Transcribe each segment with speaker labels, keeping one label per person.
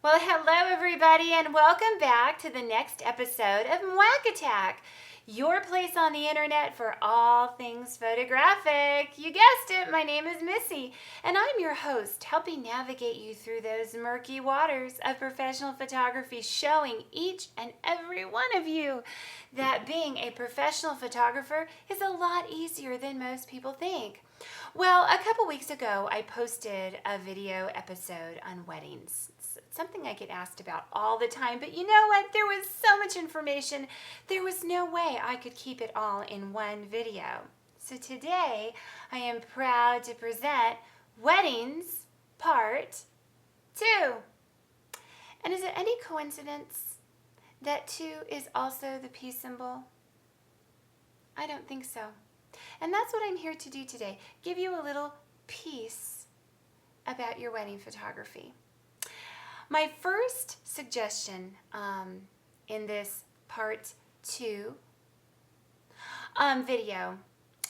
Speaker 1: Well, hello everybody, and welcome back to the next episode of MWACattack, your place on the internet for all things photographic. You guessed it, my name is Missy, and I'm your host, helping navigate you through those murky waters of professional photography, showing each and every one of you that being a professional photographer is a lot easier than most people think. Well, a couple weeks ago, I posted a video episode on weddings. It's something I get asked about all the time, but you know what? There was so much information, there was no way I could keep it all in one video. So today, I am proud to present Weddings Part 2. And is it any coincidence that 2 is also the peace symbol? I don't think so. And that's what I'm here to do today, give you a little piece about your wedding photography. My first suggestion in this part 2 video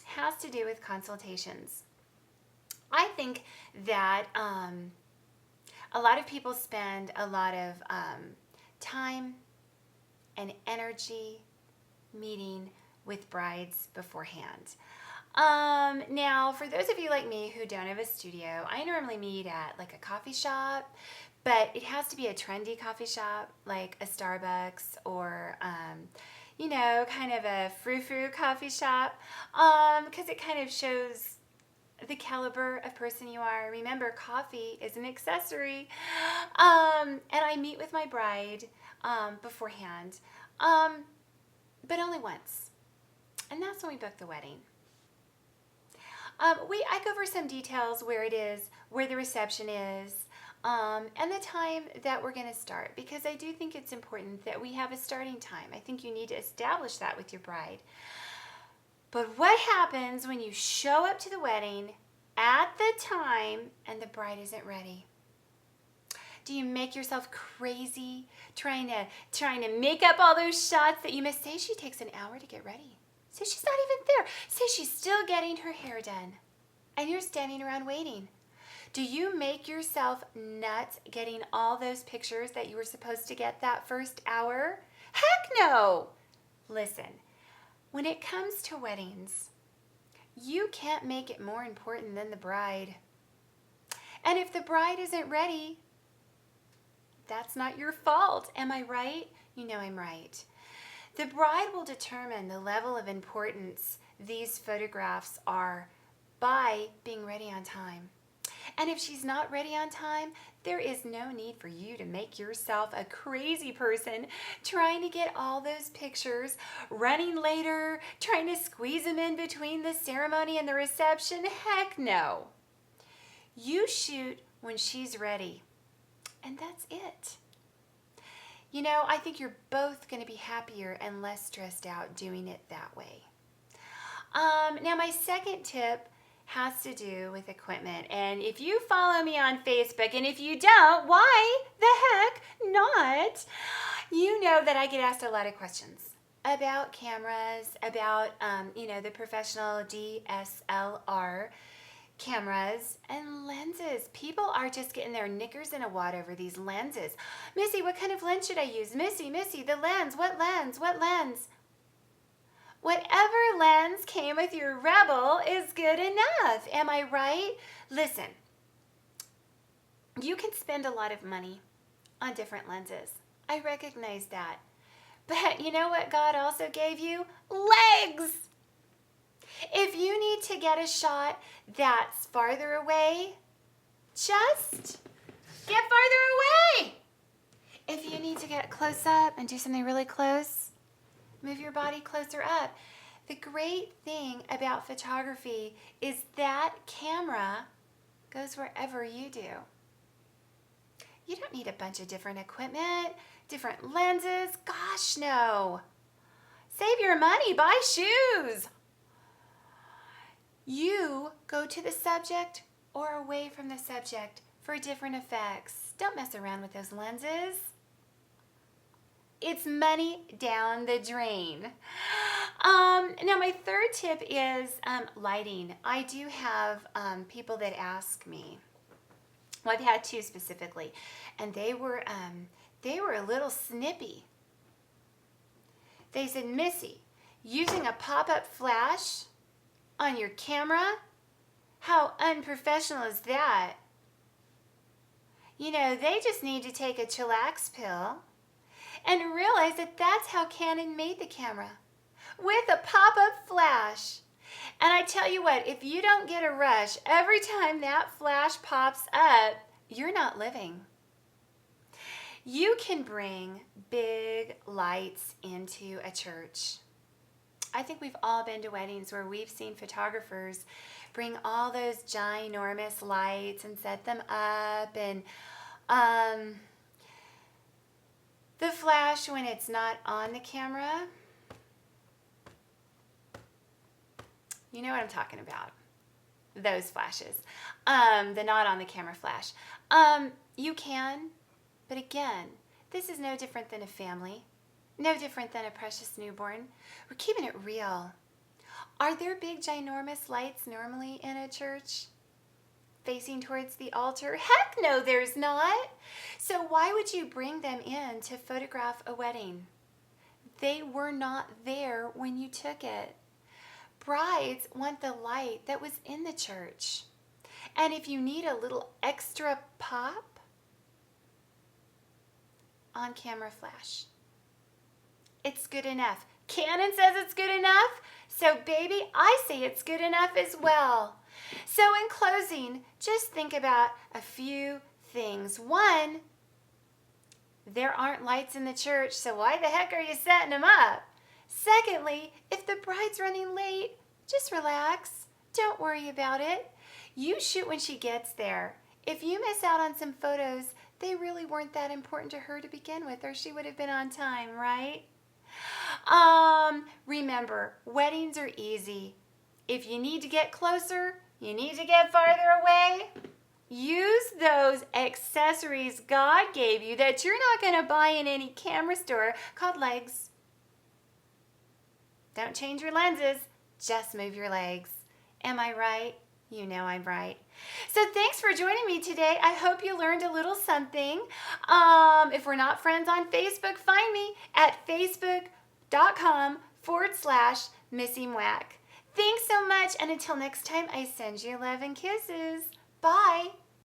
Speaker 1: has to do with consultations. I think that a lot of people spend a lot of time and energy meeting with brides beforehand. Now, for those of you like me who don't have a studio, I normally meet at like a coffee shop, but it has to be a trendy coffee shop like a Starbucks or, kind of a frou-frou coffee shop, because it kind of shows the caliber of person you are. Remember, coffee is an accessory. And I meet with my bride beforehand, but only once. And that's when we book the wedding. I go over some details where it is, where the reception is, and the time that we're going to start, because I do think it's important that we have a starting time. I think you need to establish that with your bride. But what happens when you show up to the wedding at the time and the bride isn't ready? Do you make yourself crazy trying to make up all those shots that you missed? Say she takes an hour to get ready. Say she's not even there. Say she's still getting her hair done. And you're standing around waiting. Do you make yourself nuts getting all those pictures that you were supposed to get that first hour? Heck no! Listen, when it comes to weddings, you can't make it more important than the bride. And if the bride isn't ready, that's not your fault. Am I right? You know I'm right. The bride will determine the level of importance these photographs are by being ready on time. And if she's not ready on time, there is no need for you to make yourself a crazy person trying to get all those pictures, running later, trying to squeeze them in between the ceremony and the reception. Heck no. You shoot when she's ready, and that's it. You know, I think you're both going to be happier and less stressed out doing it that way. Now, my second tip has to do with equipment. And if you follow me on Facebook, and if you don't, why the heck not? You know that I get asked a lot of questions about cameras, about, the professional DSLR cameras and lenses. People are just getting their knickers in a wad over these lenses. Missy, what kind of lens should I use? Missy, the lens. What lens? What lens? Whatever lens came with your Rebel is good enough. Am I right? Listen, you can spend a lot of money on different lenses. I recognize that. But you know what God also gave you? Legs! If you need to get a shot that's farther away, just get farther away. If you need to get close up and do something really close, move your body closer up. The great thing about photography is that camera goes wherever you do. You don't need a bunch of different equipment, different lenses. Gosh, no. Save your money, buy shoes. You go to the subject or away from the subject for different effects. Don't mess around with those lenses. It's money down the drain. Now, my third tip is lighting. I do have people that ask me, Well, I've had two specifically, and they were a little snippy. They said, Missy, using a pop-up flash on your camera? How unprofessional is that? You know, they just need to take a chillax pill and realize that that's how Canon made the camera, with a pop-up flash. And I tell you what, if you don't get a rush every time that flash pops up, you're not living. You can bring big lights into a church. I think we've all been to weddings where we've seen photographers bring all those ginormous lights and set them up, and the flash, when it's not on the camera, you know what I'm talking about. Those flashes. The not on the camera flash. You can, but again, this is no different than a family. No different than a precious newborn. We're keeping it real. Are there big ginormous lights normally in a church facing towards the altar? Heck no, there's not. So why would you bring them in to photograph a wedding? They were not there when you took it. Brides want the light that was in the church. And if you need a little extra pop, on camera flash. It's good enough. Canon says it's good enough, so baby, I say it's good enough as well. So in closing, just think about a few things. One, there aren't lights in the church, so why the heck are you setting them up? Secondly, if the bride's running late, just relax. Don't worry about it. You shoot when she gets there. If you miss out on some photos, they really weren't that important to her to begin with, or she would have been on time, right? Remember, weddings are easy. If you need to get closer, you need to get farther away, use those accessories God gave you that you're not going to buy in any camera store called legs. Don't change your lenses, just move your legs. Am I right? You know I'm right. So thanks for joining me today. I hope you learned a little something. If we're not friends on Facebook, find me at facebook.com/Missy Mwac. Thanks so much, and until next time, I send you love and kisses. Bye.